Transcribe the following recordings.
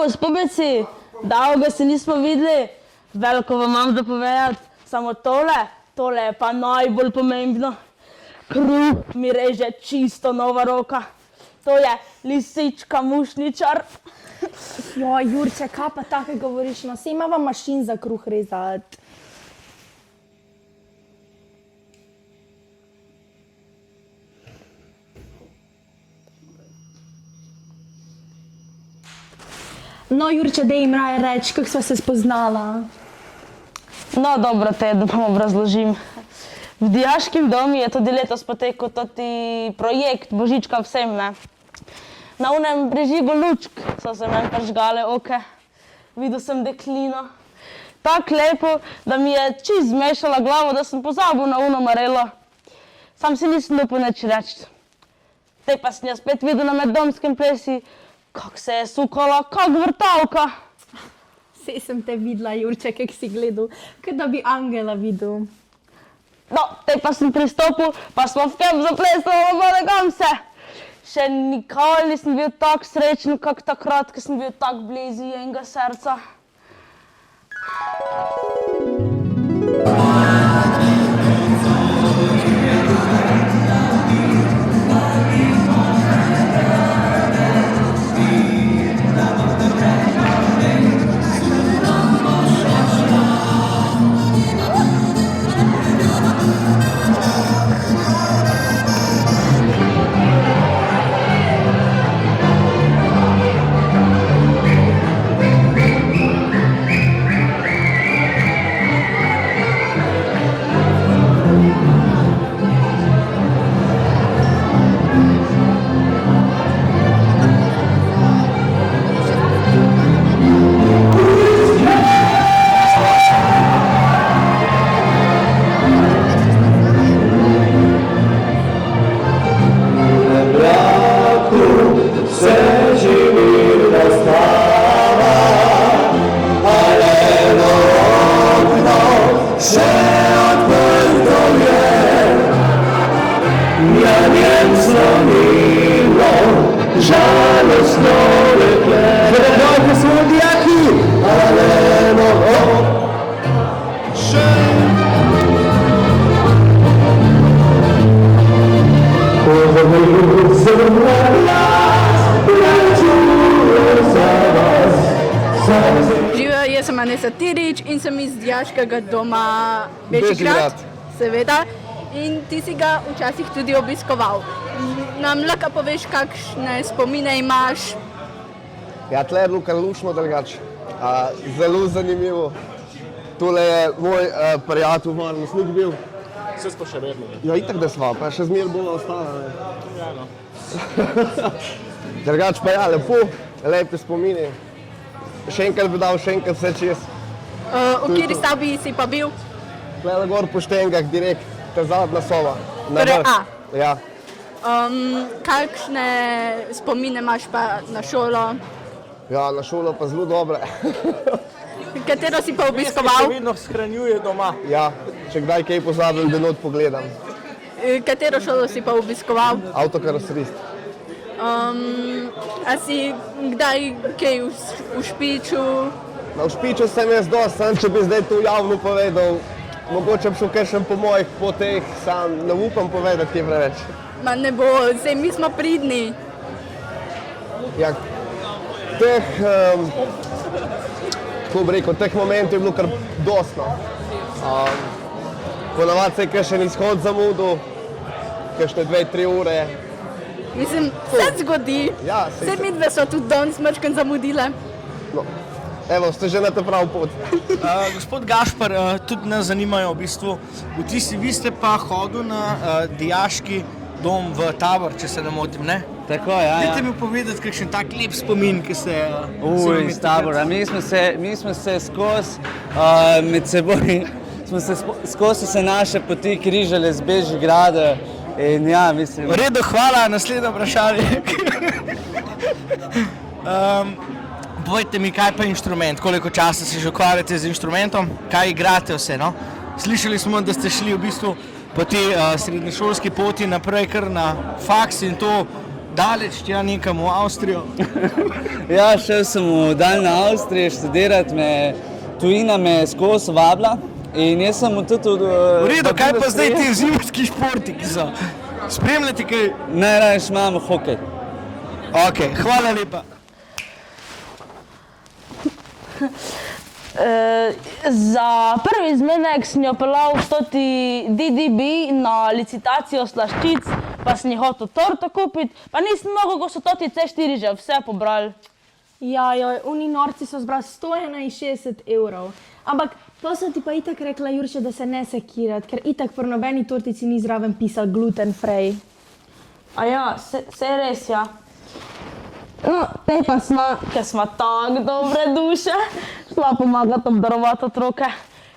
Spobeci, dolgo se nismo videli, veliko vam imam zapovedati, samo tole je pa najbolj pomembno. Kruh mi reže čisto nova roka, to je lisička mušničar. Jo, Jurče, kaj pa tako govoriš, no, saj imava mašin za kruh rezati. No, Jurče, dej jim raje reči, kako sva se spoznala. No, dobro, da vam obrazložim. V dijaškem domu je tudi letos potekal toti projekt Božička vsem, ne. Na unem prižigu lučk so se meni prižgale oke. Videl sem deklino. Tako lepo, da mi je čist zmešala glavo, da sem pozabil na uno marelo. Sam si nisem upal nič reči. Te pa sem jo spet videl na meddomskem plesi, kako se je sukala, kak vrtavka. Saj sem te videla, Jurče, kak si gledal, kot da bi angela videl. No, te pa sem pristopil, pa smo v kem zaplesali, obodegam se. Še nikoli nisem bil tako srečen, kak takrat, ko sem bil tako blizu njenega srca. Živijo, jaz sem Anesa Tirič in sem iz dijaškega doma Bežigrad, seveda. In ti si ga včasih tudi obiskoval. Nam lahko poveš, kakšne spomine imaš? Ja, tle je bilo kar luštno drugače. Zelo zanimivo. Tole je moj prijatelj varnostnik bil. Vse smo še vedno. Ja, itak da sva, pa še zmer bova ostala, ne. Ja, no. Drugače pa ja, lepo, lepi spomini. Še enkrat bi dal, še enkrat vse čez. V kateri stavbi si pa bil? Tle gor po Štengah, direkt, ta zadnja soba. Torej A. Ja. Kakšne spomine imaš pa na šolo? Ja, na šolo pa zelo dobre. Katero si pa Ki se obiskoval? vedno shranjuje doma. Ja, če kdaj kaj pozabim, da not pogledam. Katero šolo si pa obiskoval? Avtokaroserist. A si kdaj kaj v Špiču? Na Špiču sem jaz dosti, sam če bi zdaj to javno povedal, mogoče bi šel kakšen po mojih poteh, sam ne upam povedati kaj preveč. Ma ne bo, saj mi smo pridni. Ja, teh, kako bi rekel, teh momentov je bilo kar dosti, no. Ponavadi se je kakšen izhod zamudil, kakšne 2-3 ure. Mislim, vse zgodi. Ja, Vse midve so tudi danes mačkeno zamudile. No, evo, ste že na ta pravi pot. Gospod Gašper, tudi nas zanimajo v bistvu vtisi. Vi ste pa hodil na dijaški dom v Tabor, če se ne motim, ne? Tako, ja. Dajte mi povedati kakšen tak lep spomin, ki se... Iz Tabora. Mi smo se skozi med seboj, skozi se naše poti križale z Bežigrada in ja, mislim... V redu, hvala, naslednje vprašanje. Povejte mi, kaj pa inštrument, koliko časa se že ukvarjate z inštrumentom, kaj igrate vse, no? Slišali smo, da ste šli v bistvu po tej srednješolski poti naprej kar na faks in to daleč tja nekam v Avstrijo? Ja, šel sem v daljno Avstrijo študirati, tujina me skozi vabila in jaz sem tudi... V redu, kaj pa zdaj ti zimski športi, ki so? Spremljate kaj? Najrajši imamo hokej. Ok, hvala lepa. Za prvi zmenek sem jo pelal v toti DDB na licitacijo slaščic, pa sem jih hotel torto kupiti, pa nisem mogel, ko so toti C4 že vse pobrali. Ja, oni norci so zbrali 161 evrov. Ampak to sem ti pa itak rekla, Jurče, da se ne sekirat, ker itak pri nobeni tortici ni zraven pisal gluten free. A ja, se res, ja. No, te pa smo, ker smo tako dobre duše, šla pomagati obdarovati otroke.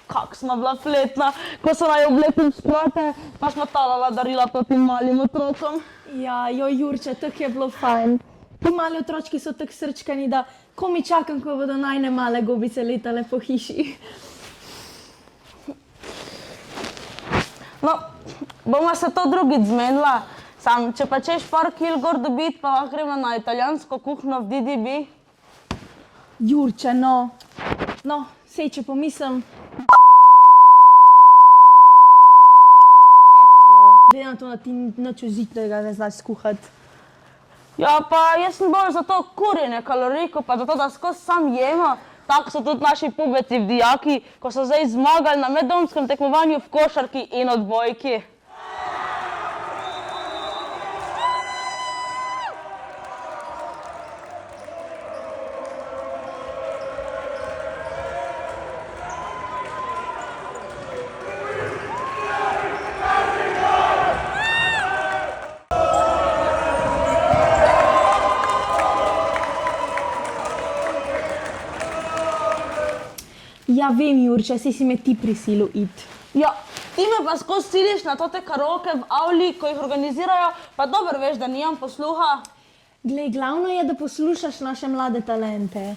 Kak smo bila fletna, ko so naj oblekli šprote, pa smo talala darila totim malim otrokom. Ja, Jurče, tako je bilo fajn. Ti mali otročki so tako srčkani, da komi čakam, ko bodo najne male gobice letale po hiši. No, bomo se to drugič zmenila. Sam, če pa češ par kil gor dobiti, pa lahko gremo na italijansko kuhno v DDB. Jurče, no. No, sej, če pomislim... Glede na to, da ti nič užitega ne znaš skuhati. Ja, pa jaz sem bolj za to kurjenje kaloriko, pa zato, da skozi sam jemo. Tako so tudi naši pubeci v dijaki, ko so zdaj zmagali na meddomskem tekmovanju v košarki in odbojki. Ja, vem, Jurče, si me ti prisilil iti. Ja, ti me pa skozi siliš na tote karaoke v avli, ko jih organizirajo, pa dobro veš, da nimam posluha. Glej, glavno je, da poslušaš naše mlade talente.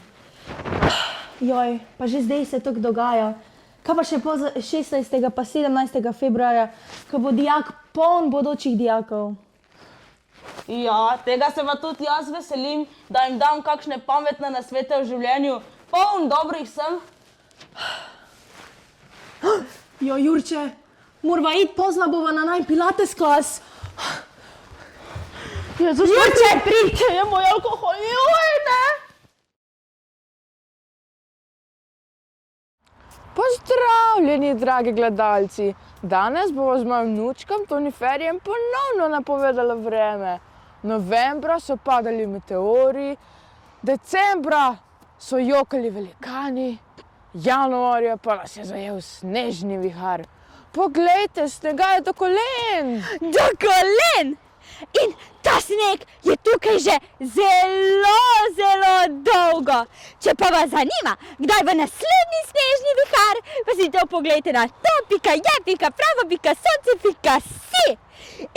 Joj, pa že zdaj se tako dogaja. Kaj pa še po 16. pa 17. februarja, ko bo dijak poln bodočih dijakov? Ja, tega se pa tudi jaz veselim, da jim dam kakšne pametne nasvete v življenju. Poln dobrih sem. Jo, Jurče, morava iti, pozna bova na najn pilates klas. Jezus, Jurče, pridite, je moj alkohol, joj, ne! Pozdravljeni, dragi gledalci! Danes bomo z mojim vnučkom Toniferjem ponovno napovedali vreme. Novembra so padali meteori, decembra so jokali velikani, januarja pa nas je zajel snežni vihar. Poglejte, snega je do kolen! Do kolen! In ta sneg je tukaj že zelo dolgo. Če pa vas zanima, kdaj bo naslednji snežni vihar, pa si to poglejte na to.je.pravo.sonce.si.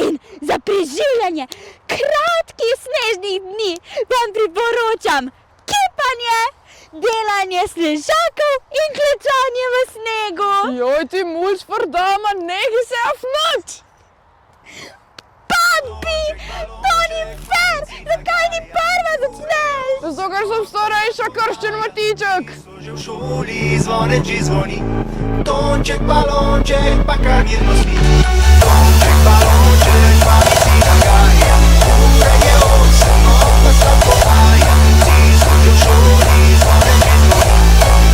In za preživljanje kratkih snežnih dni vam priporočam kipanje, delanje snežakov in klečanje v snegu. Joj, ti mulj sprdama, nehi se afnot! Papi, to ni fair! Zakaj ni prva začneš? Zato, ker sem starejša krščen Matiček. V šoli zvoneči zvoni, tonček, balonček, pa kar mirno spi. Tonček, balonček, pa mi si nagaja, ure je 8, pa sta povaja. Ti služi v šoli zvoneči zvoni,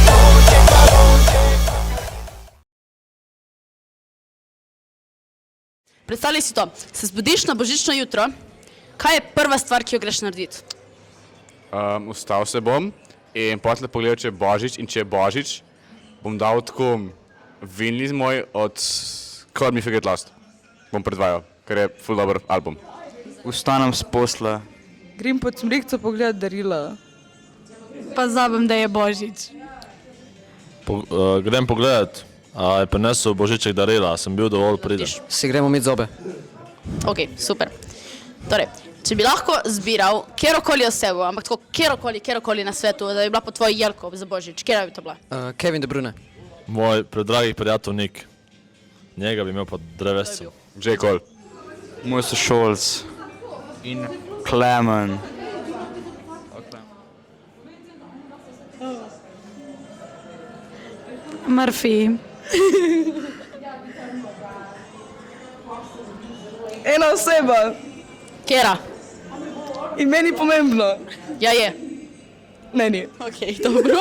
tonček, balonček. Predstavljaj si to, se zbudiš na božično jutro, kaj je prva stvar, ki jo greš narediti? Vstal se bom in potem pogledal, če je Božič in če je Božič, bom dal tako vinil moj od Call Me Forget Lost. Bom predvajal, ker je ful dober album. Vstanem s posla. Grem pod smrekco pogledat darila. Pa zabim, da je Božič. Grem pogledat, a je prinesel Božiček darila, sem bil dovolj priden. Si gremo umit zobe. Ok, super. Torej, če bi lahko zbiral kjerokoli osebo, ampak tako kjerokoli na svetu, da bi bila po tvoji jelko za Božič, kjera bi to bila? Kevin De Bruyne. Moj predragi prijatelj Nik. Njega bi imel pa drevescem. J. Cole. Moj sošolc. In Klemen. Murphy. Ena oseba. Kera? In meni pomembno. Ja je. Meni. Ok, dobro.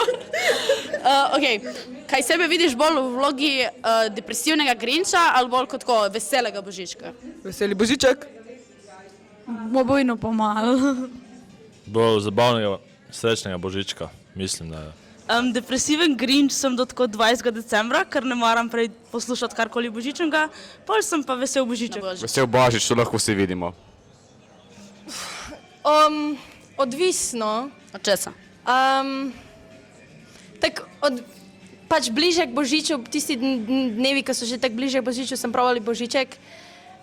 Kaj sebe vidiš bolj v vlogi depresivnega Grinča ali bolj kot veselega Božička? Veseli Božiček. Obojno pomalo. Bolj zabavnega, srečnega Božička, mislim, da je. Depresiven Grinč sem do tako 20. decembra, ker ne maram prej poslušati karkoli božičnega, pol sem pa vesel Božiček. Vesel Božič, to lahko vsi vidimo. Odvisno. Od česa? Pač bliže k Božiču, tisti dnevi, ki so že tako bliže k Božiču, sem pravila Božiček.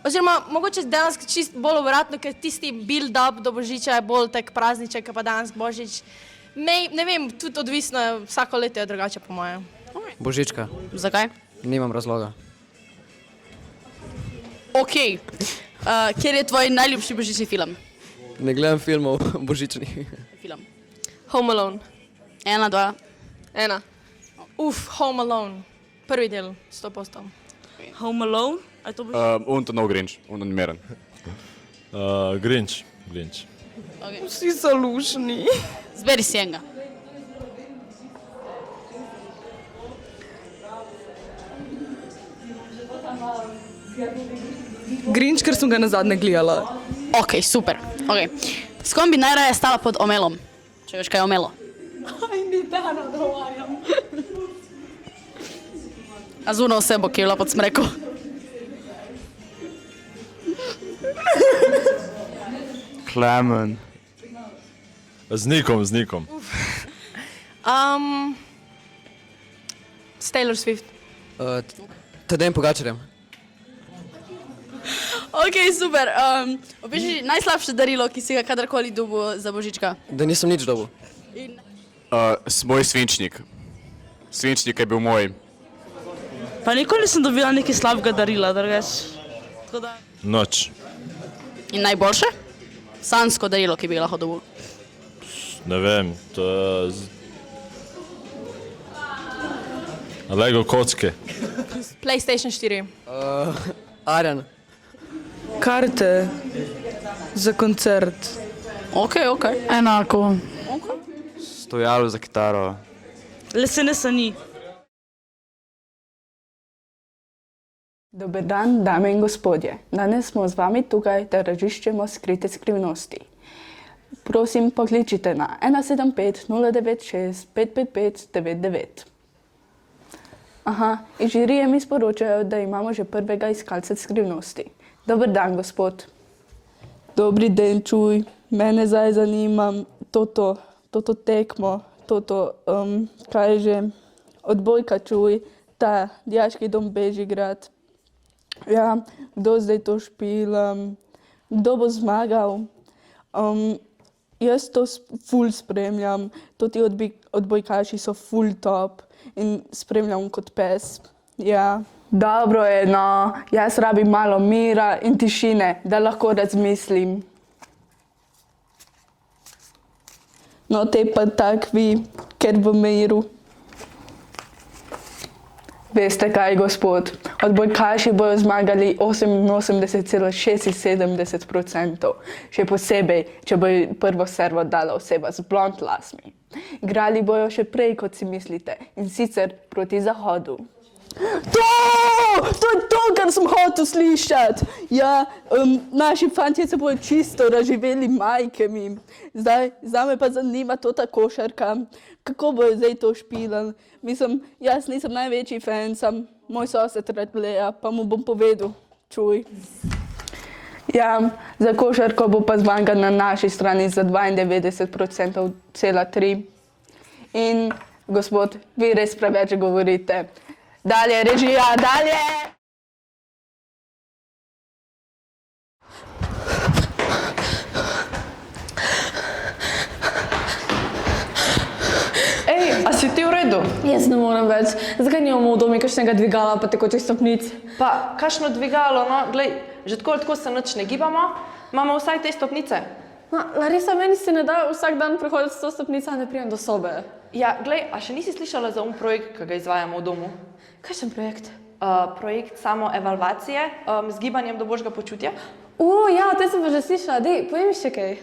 Oziroma, mogoče danes čist bolj obratno, ker tisti build-up do Božiča je bolj tak prazniček, pa danes Božič. Ne vem, tudi odvisno, vsako leto je drugače po mojem. Božička. Zakaj? Nimam razloga. Ok. Kjer je tvoj najljubši božični film? Ne gledam filmov božičnih. Film. Home Alone. 1, 2. 1. Home Alone. Prvi del, 100%. Home Alone? A je to božič? To nov Grinč, odmeren. Grinč. Okay. Vsi so lušni. Zberi si enega. Grinč, ker sem ga nazadnje gledala. Ok, super. Okay. S kom bi najraje stala pod omelom? Če veš, kaj je omelo? Aj, ni dano, dovarjam. A z uno osebo, ki je bila pod smreko. Klemen. Z nikom. S Taylor Swift. Tadej Pogačarjem. Ok, super. Opiši najslabše darilo, ki si ga kadarkoli dobil za Božička. Da nisem nič dobil. Moj svinčnik. Svinčnik je bil moj. Pa nikoli nisem dobila nekaj slabega darila, drugač. Noč. In najboljše? Sansko darilo, ki bi ga lahko dobil. Ne vem, to je... Lego kocke. PlayStation 4. Arjan. Karte za koncert. Ok. Enako. Stojalo za kitaro. Lesene sani. Dober dan, dame in gospodje. Danes smo z vami tukaj, da raziščemo skrite skrivnosti. Prosim, pokličite na 175 096 555 99. Aha, iz žirije mi sporočajo, da imamo že prvega iskalca skrivnosti. Dober dan, gospod. Dobri den, čuj. Mene zdaj zanima toto tekmo, kaj je že, odbojka, čuj, ta dijaški dom Bežigrad. Ja, kdo zdaj to špila, kdo bo zmagal. Jaz to ful spremljam, ti odbojkaši so ful top in spremljam kot pes. Ja. Dobro je, no, jaz rabim malo mira in tišine, da lahko razmislim. No, te pa tak vi, ker v miru. Veste kaj, gospod, odbojkaši bojo zmagali 88,76%. Še posebej, če bo prvo servo dala oseba z blond lasmi. Igrali bojo še prej, kot si mislite, in sicer proti zahodu. To je to, kar sem hotel slišati. Ja, naši fantje se bojo čisto razživeli majke mi. Zdaj me pa zanima ta košarka. Kako bojo zdaj to špilali? Mislim, jaz nisem največji fan, sem moj sosed rad gleda, pa mu bom povedal, čuj. Ja, za košarko bo pa zmaga na naši strani za 92,3%. In, gospod, vi res preveč govorite. Dalje, režija, dalje! A si ti v redu? Jaz ne morem več. Zakaj nimamo v domu kakšnega dvigala pa tekočih stopnic? Pa, kakšno dvigalo, no, glej, že tako se nič ne gibamo, imamo vsaj te stopnice. No, Larisa, meni se ne da vsak dan prehoditi 100 stopnic, a ne pridem do sobe. Ja, glej, a še nisi slišala za projekt, ki ga izvajamo v domu? Kakšen projekt? Projekt samoevalvacije z gibanjem do božjega počutja. Ja, te sem pa že slišala, dej, povej mi še kaj.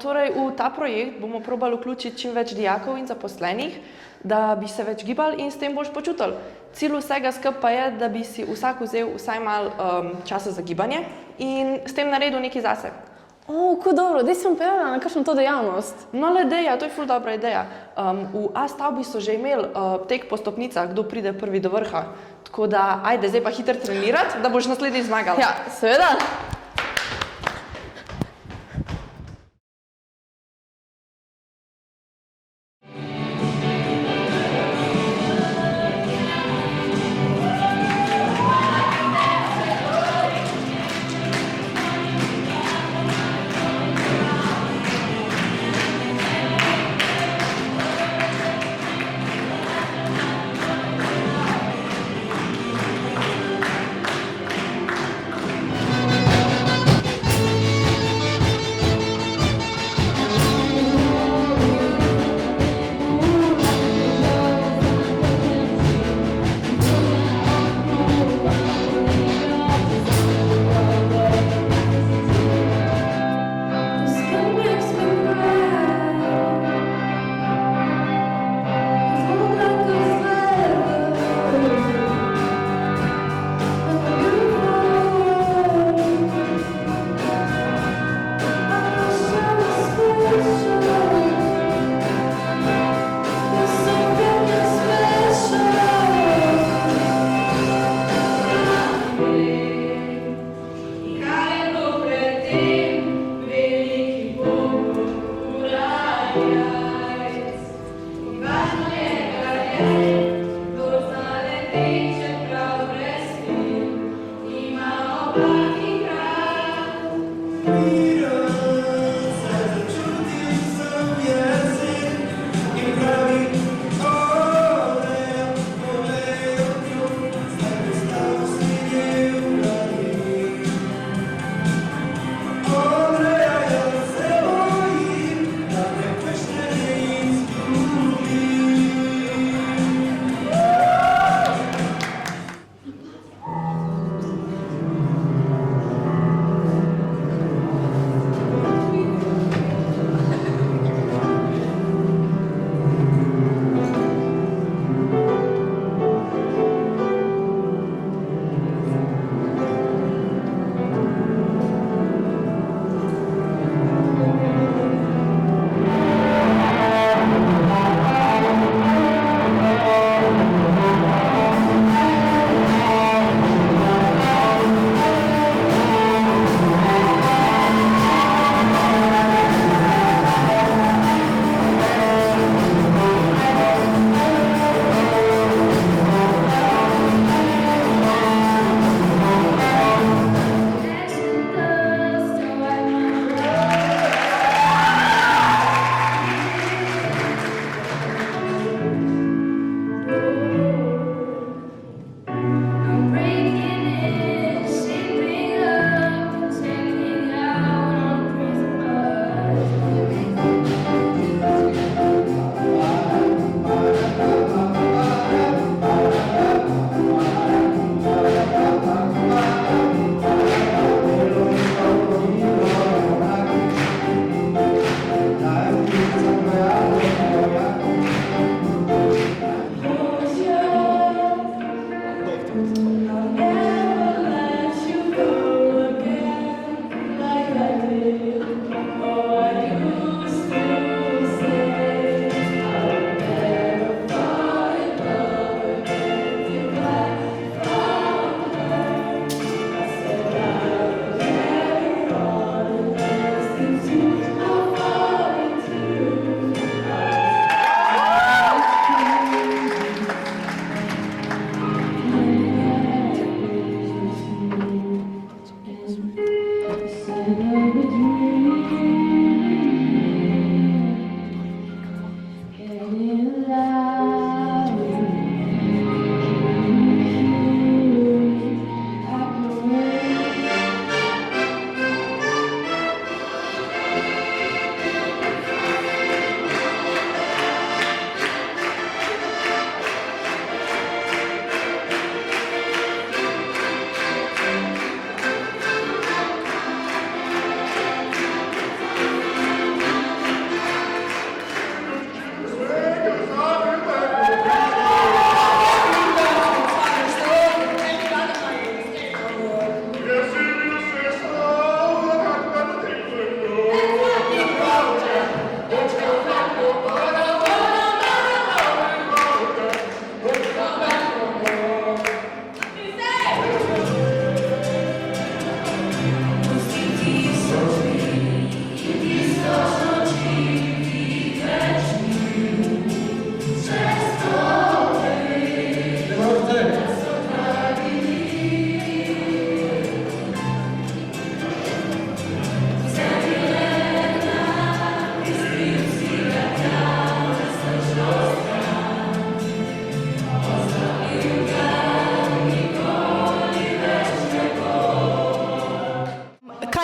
Torej, v ta projekt bomo probali vključiti čim več dijakov in zaposlenih, da bi se več gibali in s tem boljš počutili. Cilj vsega skupaj pa je, da bi si vsak vzel vsaj malo časa za gibanje in s tem naredil nekaj zase. Ko dobro, dej sem prijavila na kakšno to dejavnost. No, le ideja, to je ful dobra ideja. V A stavbi so že imeli tek po stopnicah, kdo pride prvi do vrha. Tako da, ajde, zdaj pa hitro trenirati, da boš naslednjič zmagal. Ja, seveda.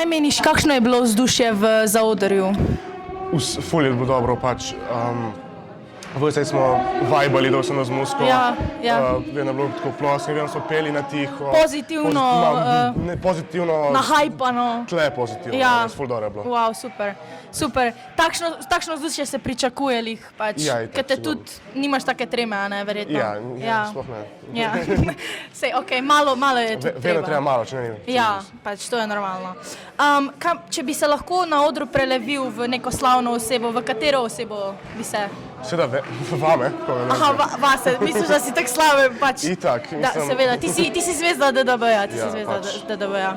meniš, kakšno je bilo vzdušje v zaodrju? Ful je bilo dobro, pač. Vse smo vibali, da smo z muziko. Ja. Vedno je bilo tako ploskno, vedno smo peli na tiho. Pozitivno. Pozitivno. Nahajpano. Tle pozitivno, Ja. ful dobro je bilo. Wow, super. Takšno vzdušje se pričakuje lih, pač. Ja, itak, Ker te sigurno. tudi, nimaš take treme, a ne, verjetno? Ja, sploh ne. Ja. Sej, okej, malo je tudi Vedno treba malo, če ne. Ja, pač to je normalno. Če bi se lahko na odru prelevil v neko slavno osebo, v katero osebo bi se? Seveda, vame. Aha, vase, misliš, da si tak slaven, pač. Itak, Da, mislim. seveda, ti si zvezda DDB-ja, DDB-ja.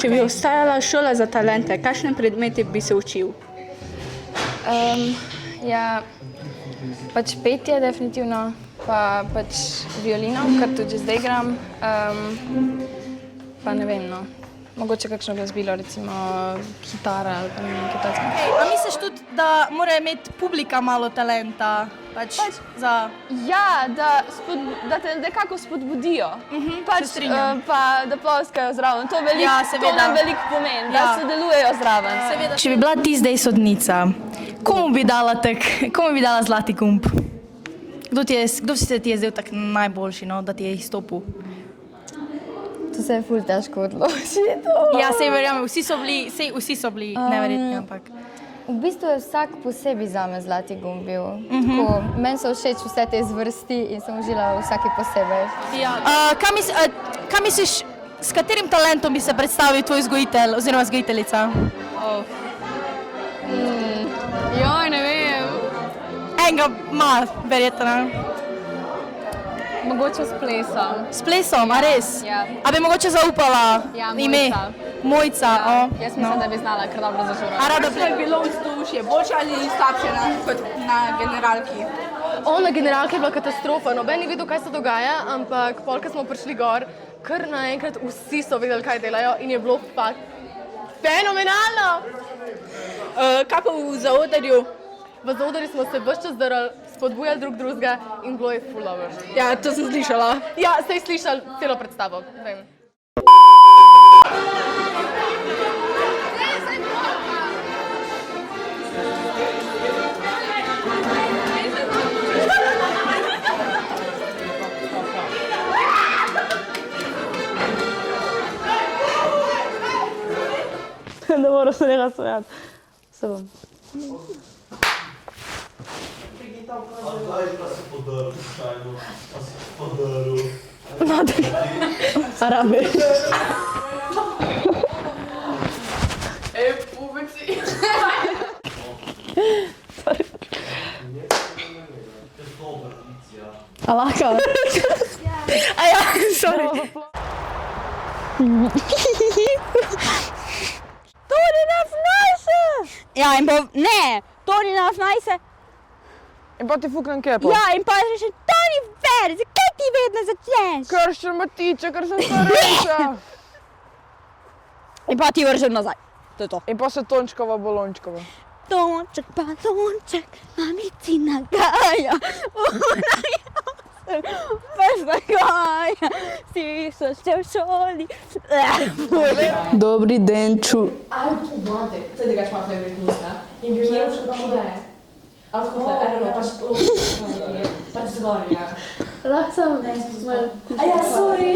Če bi ostajala šola za talente, kakšne predmete bi se učil? Ja, pač petje definitivno, pa pač violino, kar tudi zdaj igram. Pa ne vem, no. Mogoče kakšno glasbilo, recimo kitara ali pa ne vem, kitarska. A misliš tudi, da mora imeti publika malo talenta? Za... Ja, da te nekako spodbudijo. se strinjam. Pa da ploskajo zraven. To seveda. nam veliko pomeni, da sodelujejo zraven. Če bi bila ti zdaj sodnica, komu bi dala zlati gumb? Kdo se ti je zdel tak najboljši, no, da ti je izstopil? To se je ful težko odločiti. Ja, sej verjamem, vsi so bili neverjetni, ampak... V bistvu je vsak posebej zame zlati gumb bil. Tako, meni so všeč vse te zvrsti in sem užila vsaki posebej. Kaj misliš, s katerim talentom bi se predstavil tvoj vzgojitelj oziroma vzgojiteljica? Joj, ne vem. Enega ima, verjetno. Mogoče s plesom. S plesom, a res? Ja. A bi mogoče zaupala Ja, ime? Mojca. Jaz mislim, da bi znala kar dobro zažurati. A rada Kakšno je bilo vzdušje, boljše ali slabše kot na generalki? Na generalki je bila katastrofa, noben ni vedel, kaj se dogaja, ampak pol, ko smo prišli gor, kar naenkrat vsi so vedeli, kaj delajo in je bilo pa fenomenalno! Kaj pa v zaodrju? V zaodrju smo se ves čas drali, spodbujali drug drugega in bilo je ful dobro. Ja, to sem slišala. Ja, ste slišali celo predstavo, vem. Ne moram se njega smejati. Se bom. Arabe. Pubeci. Alaka. A ja, sorry. Toni nas najse! Ja, in pa, ne, Toni nas najse. In pa ti fuknem kepo. Ja, in pa še Toni ver, zakaj ti vedno začneš? Ker še me tiče, ker sem starejša. In pa ti vržem nazaj. To je to. In pa se Tončkova bolončkova. Tonček, balonček, mamici nagaja. Pesnagaja, si so še v šoli. Dobri den, Aj, umate, to je drugač moja favorite muska. In bi kjer še tam da je. Ali tako se, eno, pač zgori, ja. Lahko sem, a ja, sorry.